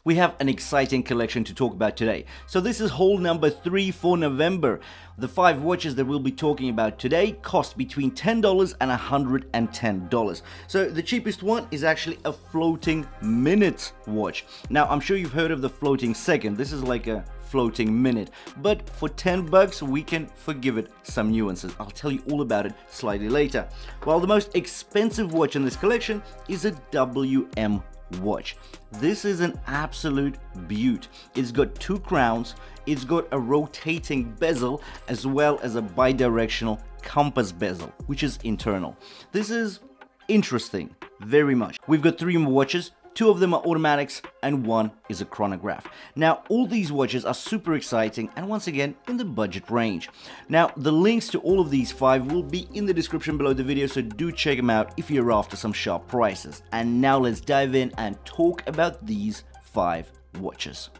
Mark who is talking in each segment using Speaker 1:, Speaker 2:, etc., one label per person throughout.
Speaker 1: we have an exciting collection to talk about today. So this is haul number 3 for November. The 5 watches that we'll be talking about today cost between $10 and $110. So the cheapest one is actually a floating minute watch. Now I'm sure you've heard of the floating second. This is like a floating minute, but for 10 bucks we can forgive it some nuances. I'll tell you all about it slightly later. While the most expensive watch in this collection is a WM watch. This is an absolute beaut. It's got 2 crowns, it's got a rotating bezel as well as a bidirectional compass bezel, which is internal. This is interesting, very much. We've got 3 more watches. 2 of them are automatics and 1 is a chronograph. Now all these watches are super exciting and once again in the budget range. Now the links to all of these 5 will be in the description below the video, so do check them out if you're after some sharp prices. And now let's dive in and talk about these 5 watches.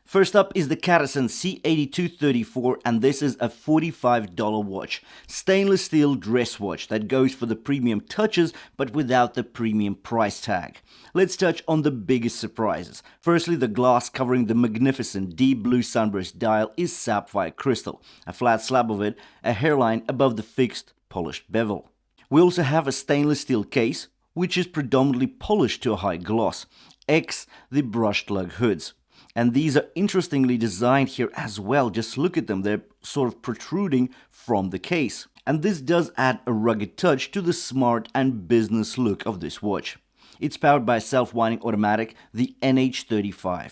Speaker 1: First up is the Cadisen C8234, and this is a $45 watch. Stainless steel dress watch that goes for the premium touches but without the premium price tag. Let's touch on the biggest surprises. Firstly, the glass covering the magnificent deep blue sunburst dial is sapphire crystal. A flat slab of it, a hairline above the fixed polished bevel. We also have a stainless steel case, which is predominantly polished to a high gloss, X the brushed lug hoods. And these are interestingly designed here as well. Just look at them, they're sort of protruding from the case. And this does add a rugged touch to the smart and business look of this watch. It's powered by a self-winding automatic, the NH35.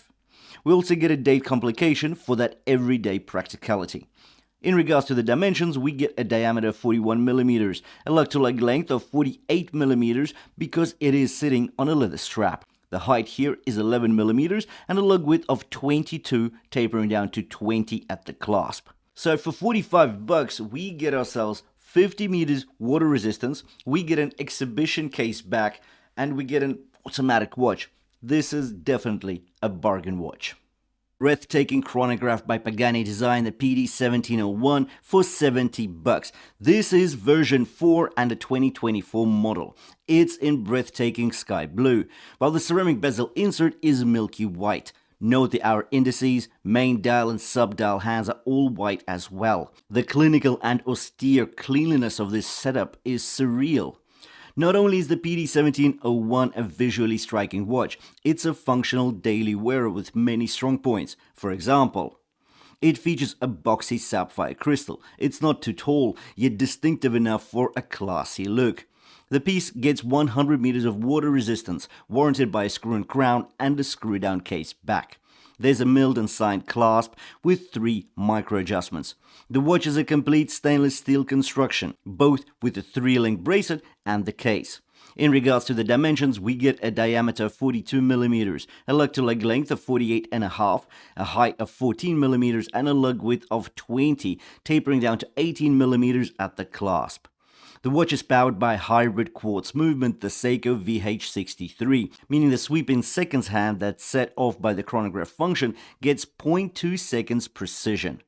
Speaker 1: We also get a date complication for that everyday practicality. In regards to the dimensions, we get a diameter of 41mm, a lug-to-lug length of 48mm because it is sitting on a leather strap. The height here is 11mm and a lug width of 22, tapering down to 20 at the clasp. So for 45 bucks, we get ourselves 50 meters water resistance, we get an exhibition case back, and we get an automatic watch. This is definitely a bargain watch. Breathtaking chronograph by Pagani design, the PD1701 for 70 bucks. This is version 4 and a 2024 model. It's in breathtaking sky blue, while the ceramic bezel insert is milky white. Note the hour indices, main dial and sub-dial hands are all white as well. The clinical and austere cleanliness of this setup is surreal. Not only is the PD1701 a visually striking watch, it's a functional daily wearer with many strong points. For example, it features a boxy sapphire crystal. It's not too tall, yet distinctive enough for a classy look. The piece gets 100 meters of water resistance, warranted by a screw-in crown and a screw-down case back. There's a milled and signed clasp with 3 micro adjustments. The watch is a complete stainless steel construction, both with the 3-link bracelet and the case. In regards to the dimensions, we get a diameter of 42mm, a lug-to-lug length of 48.5, a height of 14mm and a lug width of 20, tapering down to 18mm at the clasp. The watch is powered by hybrid quartz movement, the Seiko VH63, meaning the sweep-in seconds hand that's set off by the chronograph function gets 0.2 seconds precision.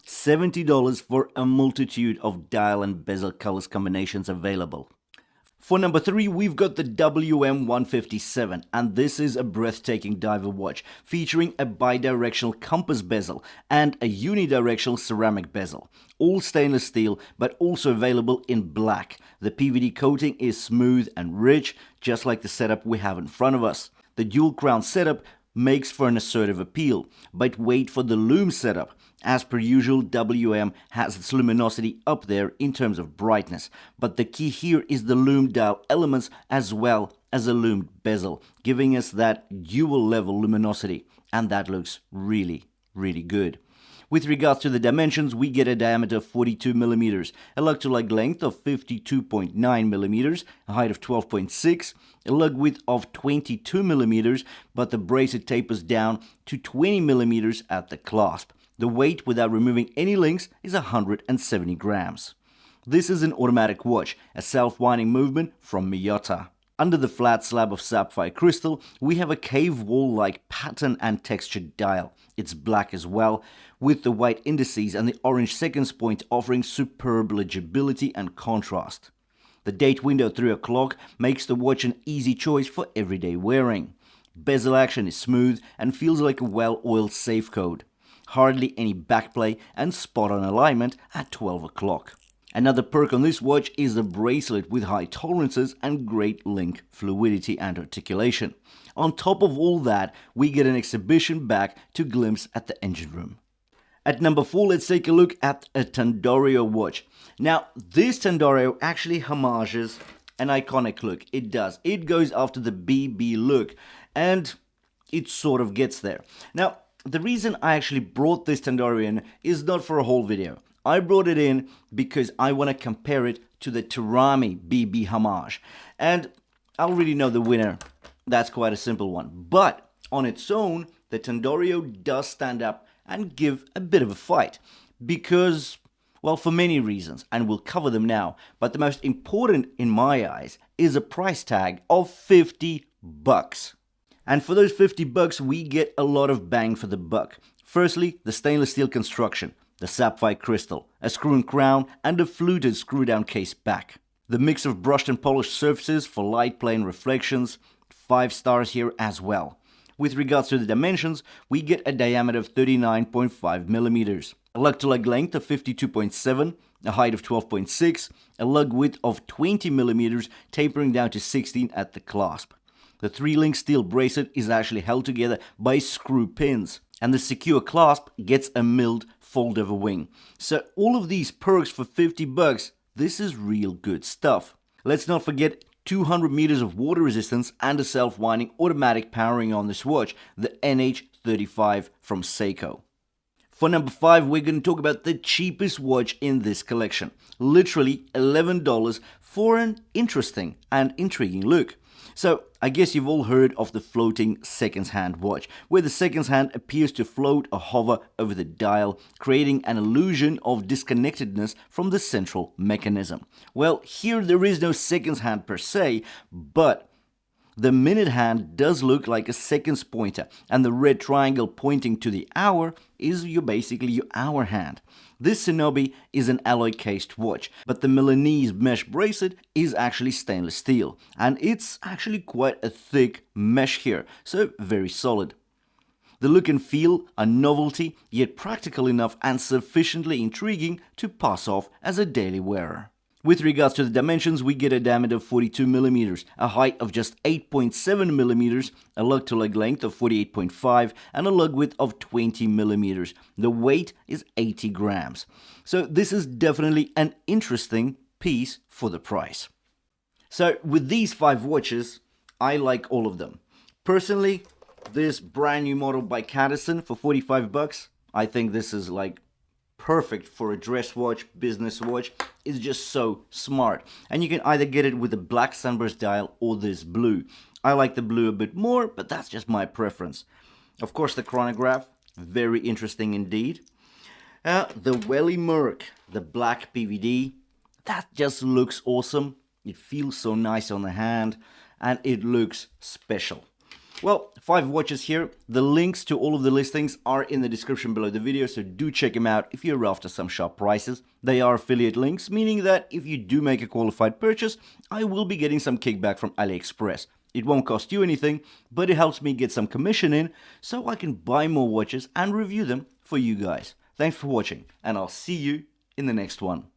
Speaker 1: $70 for a multitude of dial and bezel colors combinations available. For number 3, we've got the WM157, and this is a breathtaking diver watch featuring a bidirectional compass bezel and a unidirectional ceramic bezel. All stainless steel, but also available in black. The PVD coating is smooth and rich, just like the setup we have in front of us. The dual crown setup makes for an assertive appeal, but wait for the lume setup. As per usual, WM has its luminosity up there in terms of brightness, but the key here is the lume dial elements as well as a lumed bezel, giving us that dual level luminosity, and that looks really, really good. With regards to the dimensions, we get a diameter of 42mm, a lug-to-lug length of 52.9mm, a height of 12.6, a lug width of 22mm, but the bracelet tapers down to 20mm at the clasp. The weight without removing any links is 170 grams. This is an automatic watch, a self-winding movement from Miyota. Under the flat slab of sapphire crystal, we have a cave wall-like pattern and textured dial. It's black as well, with the white indices and the orange seconds point offering superb legibility and contrast. The date window 3 o'clock makes the watch an easy choice for everyday wearing. Bezel action is smooth and feels like a well-oiled safe code. Hardly any backplay and spot-on alignment at 12 o'clock. Another perk on this watch is the bracelet with high tolerances and great link fluidity and articulation. On top of all that, we get an exhibition back to glimpse at the engine room. At number 4, let's take a look at a Tandorio watch. Now, this Tandorio actually homages an iconic look. It does. It goes after the BB look, and it sort of gets there. Now, the reason I actually brought this Tandorio in is not for a whole video. I brought it in because I want to compare it to the Turami BB homage. And I already know the winner. That's quite a simple one. But on its own, the Tandorio does stand up and give a bit of a fight. Because, well, for many reasons, and we'll cover them now. But the most important in my eyes is a price tag of $50. And for those $50, we get a lot of bang for the buck. Firstly, the stainless steel construction, the sapphire crystal, a screw-in crown, and a fluted screw-down case back. The mix of brushed and polished surfaces for light plane reflections, 5 stars here as well. With regards to the dimensions, we get a diameter of 39.5 millimeters, a lug-to-lug length of 52.7, a height of 12.6, a lug width of 20 millimeters, tapering down to 16 at the clasp. The 3-link steel bracelet is actually held together by screw pins, and the secure clasp gets a milled fold-over wing. So all of these perks for $50, this is real good stuff. Let's not forget 200 meters of water resistance and a self-winding automatic powering on this watch, the NH35 from Seiko. For number 5, we're going to talk about the cheapest watch in this collection. Literally $11 for an interesting and intriguing look. So, I guess you've all heard of the floating seconds-hand watch, where the seconds hand appears to float or hover over the dial, creating an illusion of disconnectedness from the central mechanism. Well, here there is no seconds hand per se, but the minute hand does look like a seconds pointer, and the red triangle pointing to the hour is basically your hour hand. This Sinobi is an alloy-cased watch, but the Milanese mesh bracelet is actually stainless steel, and it's actually quite a thick mesh here, so very solid. The look and feel are novelty, yet practical enough and sufficiently intriguing to pass off as a daily wearer. With regards to the dimensions, we get a diameter of 42 millimeters, a height of just 8.7 millimeters, a lug-to-lug length of 48.5, and a lug width of 20 millimeters. The weight is 80 grams. So this is definitely an interesting piece for the price. So with these 5 watches, I like all of them. Personally, this brand new model by Cadisen for $45, I think this is like perfect for a dress watch, business watch. It's just so smart. And you can either get it with the black sunburst dial or this blue. I like the blue a bit more, but that's just my preference. Of course, the chronograph, very interesting indeed. The Welly Merck, the black PVD, that just looks awesome. It feels so nice on the hand, and it looks special. Well, 5 watches here. The links to all of the listings are in the description below the video, so do check them out if you're after some sharp prices. They are affiliate links, meaning that if you do make a qualified purchase, I will be getting some kickback from AliExpress. It won't cost you anything, but it helps me get some commission in, so I can buy more watches and review them for you guys. Thanks for watching, and I'll see you in the next one.